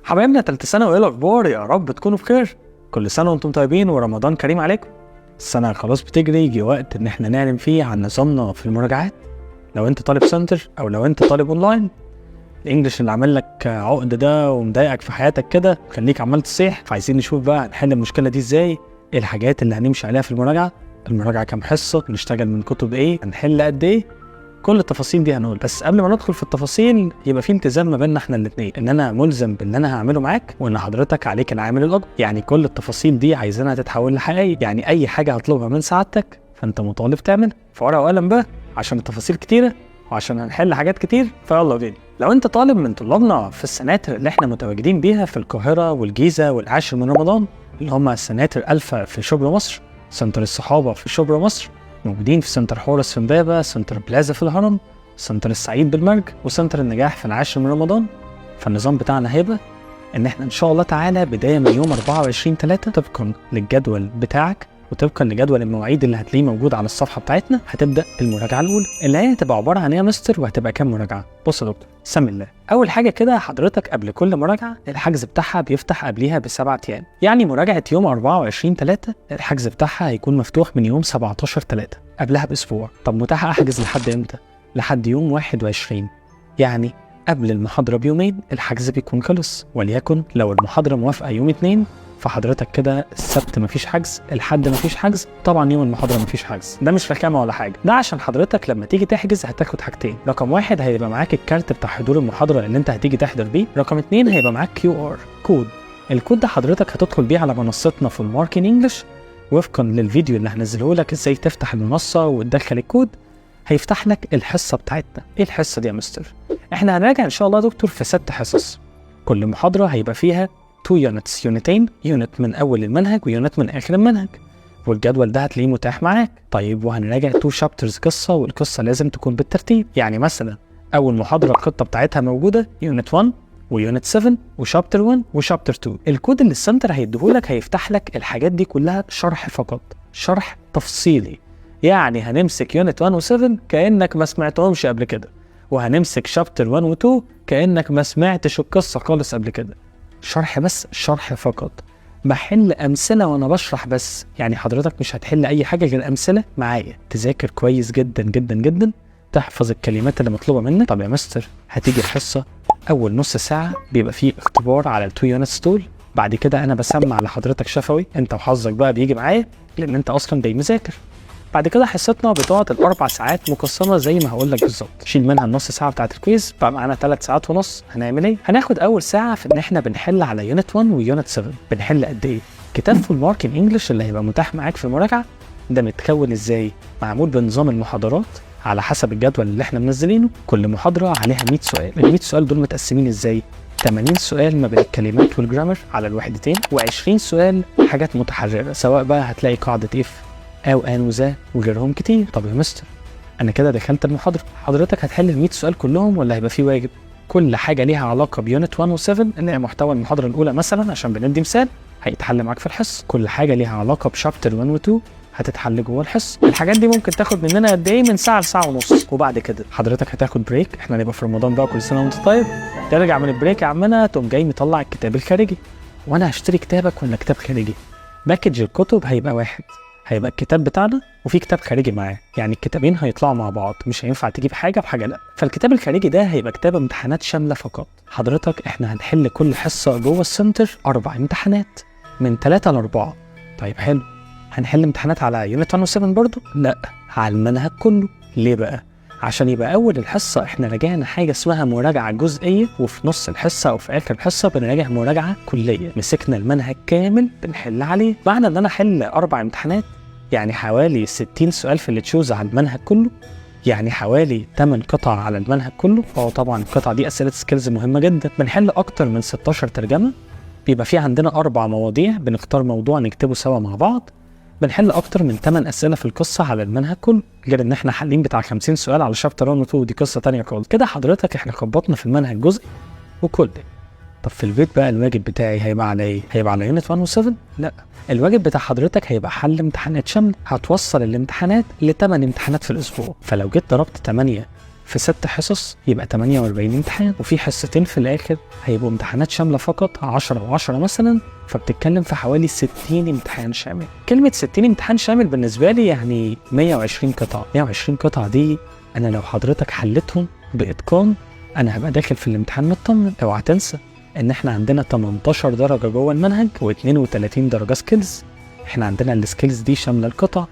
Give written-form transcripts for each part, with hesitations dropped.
حبايبنا تالتة سنة وايه الأخبار؟ يا رب تكونوا بخير. كل سنة وانتم طيبين ورمضان كريم عليكم. السنة خلاص بتجري، يجي وقت ان احنا نعلن فيه عن نظامنا في المراجعات. لو انت طالب سنتر او لو انت طالب اونلاين، الانجليش اللي عامل لك عقد ده ومضايقك في حياتك كده خليك عمال تصيح، فعايزين نشوف بقى هنحل المشكلة دي ازاي، ايه الحاجات اللي هنمشي عليها في المراجعة كام حصة، نشتغل من كتب ايه، هنحل قد ايه، كل التفاصيل دي هنقول. بس قبل ما ندخل في التفاصيل يبقى في التزام ما بيننا احنا الاثنين، ان انا ملزم باللي انا هعمله معاك وان حضرتك عليك العامل الاكبر. يعني كل التفاصيل دي عايزينها تتحول لحقيقي، يعني اي حاجه هطلبها من سعادتك فانت مطالب تعمل في ورقه وقلم بقى، عشان التفاصيل كتيره وعشان هنحل حاجات كتير. فيلا بينا. لو انت طالب من طلابنا في السناتر اللي احنا متواجدين بيها في القاهره والجيزه والعاشر من رمضان، اللي هم السناتر الفا في شبرا مصر، سنتر الصحابه في شبرا مصر، موجودين في سنتر حورس في امبابه، سنتر بلازا في الهرم، سنتر السعيد بالمرج، وسنتر النجاح في العاشر من رمضان. فالنظام بتاعنا هيبقى ان احنا ان شاء الله تعالى بدايه من يوم 24/3 طبقا للجدول بتاعك وطبقا لجدول المواعيد اللي هتلاقيه موجود على الصفحه بتاعتنا، هتبدا المراجعه الاولى اللي هي هتبقى عباره عن ايه يا مستر، وهتبقى كام مراجعه؟ بص يا دكتور، سم الله. اول حاجه كده حضرتك قبل كل مراجعه الحجز بتاعها بيفتح قبليها ب7 ايام. يعني مراجعه يوم 24/3 الحجز بتاعها هيكون مفتوح من يوم 17/3 قبلها باسبوع. طب متاح احجز لحد امتى؟ لحد يوم 21. يعني قبل المحاضره بيومين الحجز بيكون خلص. وليكن لو المحاضره موافقه يوم 2 فحضرتك كده السبت مفيش حجز، الحد مفيش حجز، طبعا يوم المحاضره مفيش حجز. ده مش رخامه ولا حاجه، ده عشان حضرتك لما تيجي تحجز هتاخد حاجتين. رقم 1 هيبقى معاك الكارت بتاع حضور المحاضره اللي انت هتيجي تحضر بيه. رقم 2 هيبقى معاك QR كود. الكود ده حضرتك هتدخل بيه على منصتنا في الماركتنج انجلش، وفقا للفيديو اللي هنزله لك ازاي تفتح المنصه وتدخل الكود هيفتح لك الحصه بتاعتنا. ايه الحصه دي يا مستر؟ احنا هنراجع ان شاء الله يا دكتور في 6 حصص، كل محاضره هيبقى فيها 2 يونتس، يونتين، يونت من اول المنهج ويونت من اخر المنهج، والجدول ده هتلاقيه متاح معاك. طيب وهنراجع 2 شابترز قصه، والقصه لازم تكون بالترتيب. يعني مثلا اول محاضره الخطه بتاعتها موجوده يونت 1 ويونت 7 وشابتر 1 وشابتر 2. الكود اللي السنتر هيديهولك هيفتح لك الحاجات دي كلها شرح فقط، شرح تفصيلي. يعني هنمسك يونت 1 و7 كانك ما سمعتهمش قبل كده، وهنمسك شابتر 1 و2 كانك ما سمعتش القصه خالص قبل كده. شرح بس، شرح فقط، بحل امثله وانا بشرح بس. يعني حضرتك مش هتحل اي حاجه غير امثله معايا، تذاكر كويس جدا جدا جدا، تحفظ الكلمات اللي مطلوبه منك. طب يا مستر هتيجي الحصه اول نص ساعه بيبقى فيه اختبار على ال2 يونتس دول، بعد كده انا بسمع لحضرتك شفوي، انت وحظك بقى بيجي معايا لان انت اصلا جاي مذاكر. بعد كده حصتنا بتقعد ال4 ساعات مقسمه زي ما هقول لك بالظبط، شيل منها النص ساعه بتاعه الكويز، بقى معانا 3 ساعات ونص. هنعمل ايه؟ هناخد اول ساعه في ان احنا بنحل على يونت 1 ويونت 7. بنحل قد ايه؟ كتاب فول ماركتنج انجلش اللي هيبقى متاح معاك في المراجعه ده متكون ازاي؟ معمول بنظام المحاضرات على حسب الجدول اللي احنا منزلينه، كل محاضره عليها 100 سؤال. ال 100 سؤال دول متقسمين ازاي؟ 80 سؤال ما بين الكلمات والجرامر على الوحدتين، و20 سؤال حاجات متحرره، سواء بقى هتلاقي قاعده اف او ان وذا وغيرهم كتير. طب يا مستر انا كده دخلت المحاضره، حضرتك هتحل ال100 سؤال كلهم ولا هيبقى في واجب؟ كل حاجه ليها علاقه بيونت 1 و7 اللي هي محتوى المحاضره الاولى مثلا عشان بندي مثال هيتحل معاك في الحصه. كل حاجه ليها علاقه بشابتر 1 و2 هتتحل جوه الحصه. الحاجات دي ممكن تاخد مننا قد ايه؟ من ساعه لساعه ونص. وبعد كده حضرتك هتاخد بريك، احنا هنبقى في رمضان بقى، كل سنه وانت طيب. ترجع من البريك يا عمنا تقوم جاي مطلع الكتاب الخارجي. وانا هشتري كتابك ولا كتاب خارجي؟ باكج الكتب هيبقى واحد، هيبقى الكتاب بتاعنا وفي كتاب خارجي معاه، يعني الكتابين هيطلعوا مع بعض، مش هينفع تجيب حاجه بحاجه لا. فالكتاب الخارجي ده هيبقى كتاب امتحانات شامله فقط. حضرتك احنا هنحل كل حصه جوه السنتر 4 امتحانات من 3 ل4. طيب حلو، هنحل امتحانات على يونت 1 و7 برضو؟ لا، على المنهج كله. ليه بقى؟ عشان يبقى اول الحصه احنا راجعنا حاجه اسمها مراجعه جزئيه، وفي نص الحصه او في اخر الحصه بنراجع مراجعه كليه، مسكنا المنهج كامل بنحل عليه. معنى ان انا احل 4 امتحانات يعني حوالي 60 سؤال في اللي تشوز على المنهج كله، يعني حوالي 8 قطع على المنهج كله. طبعا القطع دي اسئله سكيلز مهمه جدا. بنحل اكتر من 16 ترجمه، بيبقى في عندنا 4 مواضيع بنختار موضوع نكتبه سوا مع بعض. بنحل اكتر من 8 اسئله في القصه على المنهج كله، غير ان احنا حالين بتاع 50 سؤال على شابتر 1 و2، دي قصه ثانيه خالص. كده حضرتك احنا خبطنا في المنهج جزء وكل. طب في البيت بقى الواجب بتاعي هيبقى على ايه؟ هيبقى على يونت 1 و7؟ لا، الواجب بتاع حضرتك هيبقى حل امتحانات شامله، هتوصل الامتحانات ل8 امتحانات في الاسبوع. فلو جيت ضربت 8 في 6 حصص يبقى 48 امتحان، وفي حصتين في الاخر هيبقوا امتحانات شامله فقط 10 و10 مثلا، فبتتكلم في حوالي 60 امتحان شامل. كلمه 60 امتحان شامل بالنسبه لي يعني 120 قطعه. 120 قطعه دي انا لو حضرتك حلتهم باتقان انا هبقى داخل في الامتحان مطمن. اوعى تنسى ان احنا عندنا 18 درجه جوه المنهج و32 درجه سكيلز. احنا عندنا السكيلز دي شامله القطع،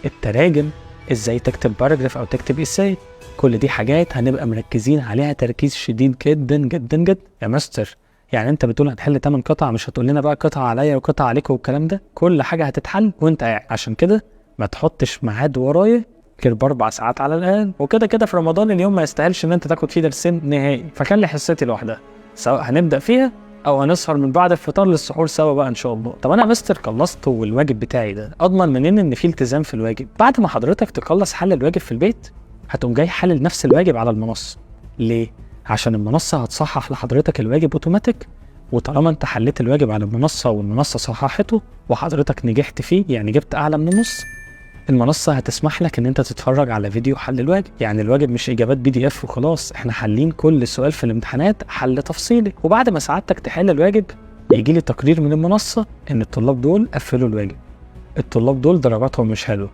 التراجم، ازاي تكتب باراجراف او تكتب اساي، كل دي حاجات هنبقى مركزين عليها تركيز شديد جدا جدا جدا. يا مستر يعني انت بتقول هتحل 8 قطع، مش هتقول لنا بقى قطعه عليا وقطعه عليك والكلام ده؟ كل حاجه هتتحل وانت قاعد. عشان كده ما تحطش ميعاد ورايا غير ب4 ساعات على الاقل، وكده كده في رمضان اليوم ما يستاهلش ان انت تاخد فيه درسين نهائي، فخلي حصتي لوحدها سواء هنبدا فيها او هنسهر من بعد الفطار للسحور سوا بقى ان شاء الله. طب انا يا مستر خلصت والواجب بتاعي ده، اضمن منين ان في التزام في الواجب؟ بعد ما حضرتك تخلص حل الواجب في البيت هتقوم جاي حلل نفس الواجب على المنصه. ليه؟ عشان المنصه هتصحح لحضرتك الواجب اوتوماتيك، وطالما انت حليت الواجب على المنصه والمنصه صححته وحضرتك نجحت فيه، يعني جبت اعلى من النص، المنصه هتسمح لك ان انت تتفرج على فيديو حل الواجب. يعني الواجب مش اجابات PDF وخلاص، احنا حالين كل سؤال في الامتحانات حل تفصيلي. وبعد ما سعادتك تحل الواجب يجي لي تقرير من المنصه ان الطلاب دول قفلوا الواجب، الطلاب دول درجاتهم مش حلوه.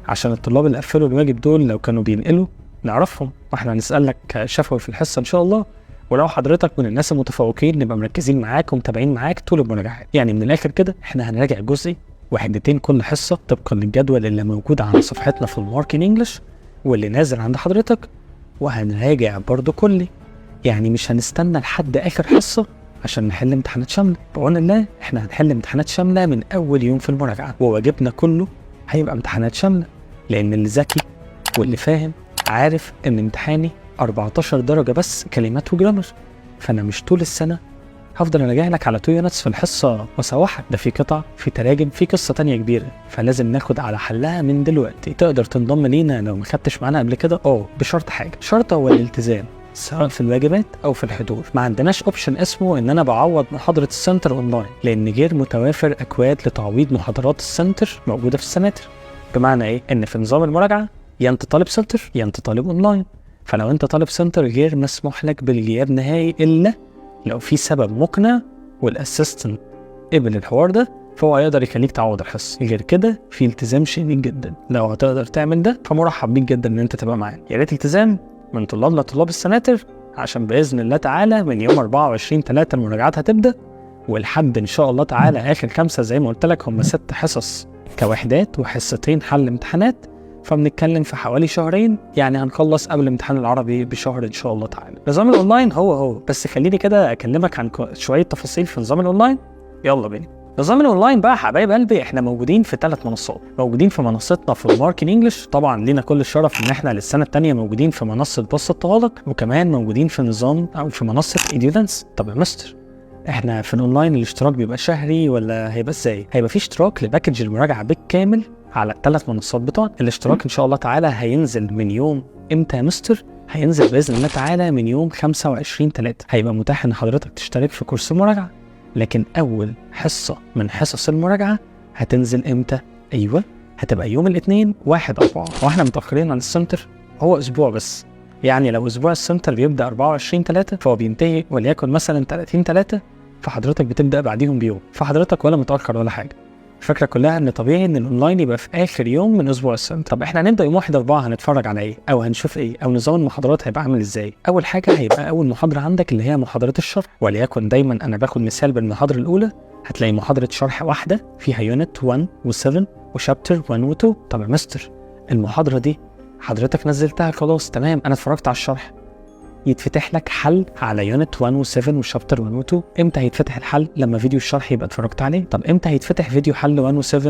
عشان الطلاب اللي قفلوا الواجب دول لو كانوا بينقلوا نعرفهم، واحنا هنسالك شفوي في الحصه ان شاء الله. ولو حضرتك من الناس المتفوقين نبقى مركزين معاك ومتابعين معاك طول المراجعات. يعني من الاخر كده احنا هنراجع جزئي وحدتين كل حصه طبقا للجدول اللي موجود على صفحتنا في الماركين انجلش واللي نازل عند حضرتك، وهنراجع برضو كلي. يعني مش هنستنى لحد اخر حصه عشان نحل امتحانات شامله. بعون الله احنا هنحل امتحانات شامله من اول يوم في المراجعه، وواجبنا كله هيبقى امتحانات شامله، لان اللي ذكي واللي فاهم عارف ان امتحاني 14 درجه بس كلمات وجرامر، فانا مش طول السنه هفضل اراجع لك على 2 يونتس في الحصه واسوحك. ده في قطع، في تراجم، في قصه تانية كبيره، فلازم ناخد على حلها من دلوقتي. تقدر تنضم لينا لو ما خدتش معانا قبل كده، بشرط حاجه، شرط هو الالتزام سواء في الواجبات او في الحضور. ما عندناش اوبشن اسمه ان انا بعوض محاضره السنتر اونلاين، لان غير متوافر اكواد لتعويض محاضرات السنتر موجوده في السناتر. بمعنى ايه؟ ان في نظام المراجعه يا انت طالب سنتر يا انت طالب اونلاين. فلو انت طالب سنتر غير مسموح لك بالغياب نهائي الا لو في سبب مقنع والاسيستنت قبل الحوار ده، فهو هيقدر يخليك تعوض الحصه. غير كده في التزام شديد جدا. لو هتقدر تعمل ده فمرحب بيك جدا ان انت تبقى معانا. يا ريت التزام من طلابنا طلاب السناتر، عشان باذن الله تعالى من يوم 24/3 المراجعات هتبدا، ولحد ان شاء الله تعالى اخر 5 زي ما قلت لك هم 6 حصص كوحدات وحصتين حل امتحانات، فبنتكلم في حوالي شهرين. يعني هنخلص قبل امتحان العربي بشهر ان شاء الله تعالى. نظام الاونلاين هو بس خليني كده اكلمك عن شويه تفاصيل في نظام الاونلاين. يلا بينا. نظام الاونلاين بقى حبايب قلبي احنا موجودين في 3 منصات. موجودين في منصتنا في الماركين انجلش، طبعا لينا كل الشرف ان احنا للسنه الثانيه موجودين في منصه بص الطوالق، وكمان موجودين في نظام او في منصه ايديودنس. طب يا مستر احنا في الاونلاين الاشتراك بيبقى شهري ولا هيبقى ازاي؟ هيبقى في اشتراك لباكج المراجعه بالكامل على ال3 منصات بتوعنا. الاشتراك ان شاء الله تعالى هينزل من يوم امتى يا مستر؟ هينزل باذن الله تعالى من يوم 25/3. هيبقى متاح ان حضرتك تشترك في كورس المراجعه، لكن اول حصه من حصص المراجعه هتنزل امتى؟ ايوه هتبقى يوم الاثنين 1/4. واحنا متاخرين عن السنتر هو اسبوع بس. يعني لو اسبوع السنتر بيبدا 24/3 فهو بينتهي وليكن مثلا 30/3، فحضرتك بتبدا بعديهم بيوم، فحضرتك ولا متاخر ولا حاجه. الفكره كلها ان طبيعي ان الاونلاين يبقى في اخر يوم من اسبوع السنتر. طب احنا هنبدا يوم 1/4 هنتفرج على ايه او هنشوف ايه او نظام المحاضرات هيبقى عامل ازاي؟ اول حاجه هيبقى اول محاضره عندك اللي هي محاضره الشرح، وليكن دايما انا باخد مثال بالمحاضره الاولى. هتلاقي محاضره شرح واحده فيها يونت 1 و7 وشابتر 1 و2. طب يا مستر المحاضره دي حضرتك نزلتها خلاص تمام، انا اتفرجت على الشرح، يتفتح لك حل على يونت 1 و7 وشابتر 1 و2. امتى هيتفتح الحل؟ لما فيديو الشرح يبقى اتفرجت عليه. طب امتى هيتفتح فيديو حل 1 و7؟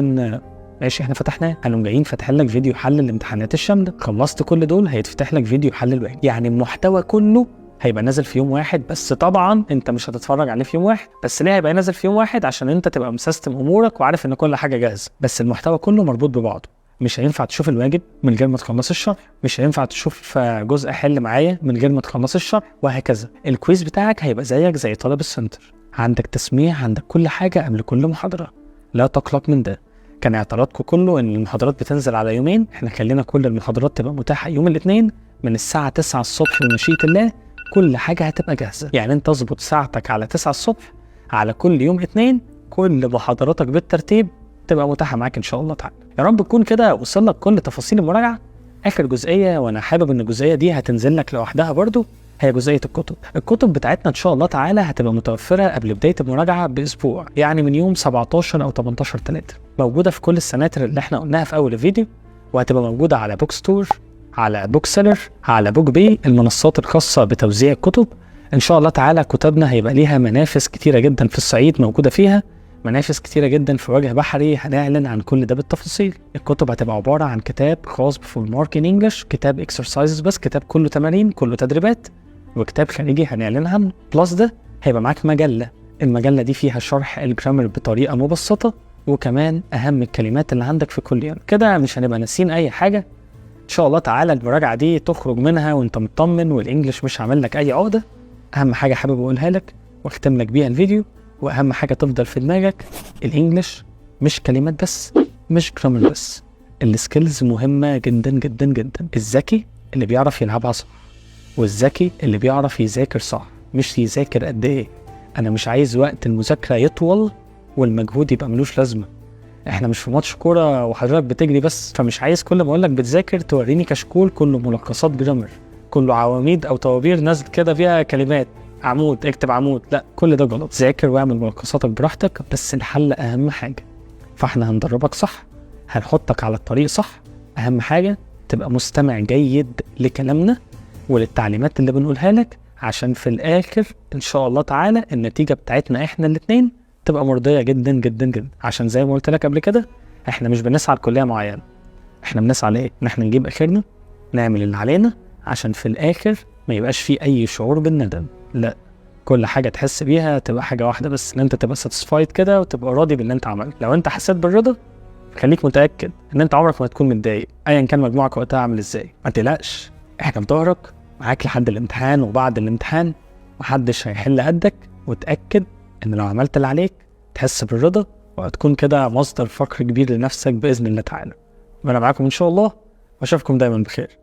ماشي احنا فتحناه، هنقوم جايين فاتح لك فيديو حل الامتحانات الشامله. خلصت كل دول هيتفتح لك فيديو حل الواجب. يعني المحتوى كله هيبقى نازل في يوم واحد، بس طبعا انت مش هتتفرج عليه في يوم واحد. بس ليه هيبقى نازل في يوم واحد؟ عشان انت تبقى مسيستم امورك وعارف ان كل حاجه جاهزه، بس المحتوى كله مربوط ببعضه. مش هينفع تشوف الواجب من غير ما تخلص الشرح، مش هينفع تشوف جزء حل معايا من غير ما تخلص الشرح، وهكذا. الكويز بتاعك هيبقى زيك زي طالب السنتر، عندك تسميع، عندك كل حاجه قبل كل محاضره، لا تقلق من ده. كان اعتراضكم كله ان المحاضرات بتنزل على يومين، احنا خلينا كل المحاضرات تبقى متاحه يوم الاثنين من الساعة 9 الصبح بمشيئة الله كل حاجة هتبقى جاهزة. يعني انت اظبط ساعتك على 9 الصبح على كل يوم اثنين، كل محاضراتك بالترتيب تبقى متاحة معاك ان شاء الله تعالى. يا رب تكون كده وصل لك كل تفاصيل المراجعة. اخر جزئية وانا حابب ان الجزئية دي هتنزل لك لوحدها برضو، هي جزئية الكتب بتاعتنا ان شاء الله تعالى هتبقى متوفرة قبل بداية المراجعة باسبوع، يعني من يوم 17 او 18/3. موجودة في كل السناتر اللي احنا قلناها في اول الفيديو، وهتبقى موجودة على بوك ستور، على بوك سيلر، على بوك بي، المنصات الخاصة بتوزيع الكتب. ان شاء الله تعالى كتبنا هيبقى ليها منافس كتيرة جدا في الصعيد موجودة فيها، منافس كتيرة جدا في وجه بحري، هنعلن عن كل ده بالتفاصيل. الكتب هتبقى عبارة عن كتاب خاص بفول مارك ان انجلش، كتاب اكسرسايزز بس، كتاب كله تمارين كله تدريبات، وكتاب خارجي هنعلن عنه. بلس ده هيبقى معاك مجلة، المجلة دي فيها شرح الجرامر بطريقة مبسطة، وكمان اهم الكلمات اللي عندك في كل يوم. كده مش هنبقى ناسين اي حاجة. ان شاء الله تعالى المراجعة دي تخرج منها وانت مطمن والانجليش مش عامل لك اي عقدة. اهم حاجة حابب اقولها لك واختم لك بيها الفيديو، واهم حاجة تفضل في دماغك، الانجليش مش كلمات بس، مش جرامر بس، السكيلز مهمة جدا جدا جدا. الذكي اللي بيعرف يلعبها صح، والذكي اللي بيعرف يذاكر صح، مش يذاكر قد ايه. انا مش عايز وقت المذاكرة يطول والمجهود يبقى ملوش لازمة. احنا مش في ماتش كوره وحضرتك بتجري بس، فمش عايز كل ما اقول لك بتذاكر توريني كشكول كله ملخصات جرامر، كله عواميد او طوابير نازل كده فيها كلمات، عمود اكتب عمود، لا كل ده غلط. ذاكر واعمل ملخصاتك براحتك، بس الحل اهم حاجه. فاحنا هندربك صح، هنحطك على الطريق صح. اهم حاجه تبقى مستمع جيد لكلامنا وللتعليمات اللي بنقولها لك، عشان في الاخر ان شاء الله تعالى النتيجه بتاعتنا احنا الاثنين تبقى مرضيه جدا جدا جدا. عشان زي ما قلت لك قبل كده، احنا مش بنسعى لكليه معينه، احنا بنسعى لايه؟ ان احنا نجيب اخرنا، نعمل اللي علينا، عشان في الاخر ما يبقاش فيه اي شعور بالندم. لا، كل حاجه تحس بيها تبقى حاجه واحده بس، ان انت تبقى ساتسفايد كده وتبقى راضي باللي انت عملته. لو انت حسيت بالرضا خليك متاكد ان انت عمرك ما هتكون متضايق ايا كان مجموعك وقتها عامل ازاي. ما تقلقش، احنا في ظهرك معاك لحد الامتحان وبعد الامتحان، محدش هيحل قدك. وتاكد ان لو عملت اللي عليك تحس بالرضا، وهتكون كده مصدر فخر كبير لنفسك بإذن الله تعالى. وانا معاكم ان شاء الله، واشوفكم دايما بخير.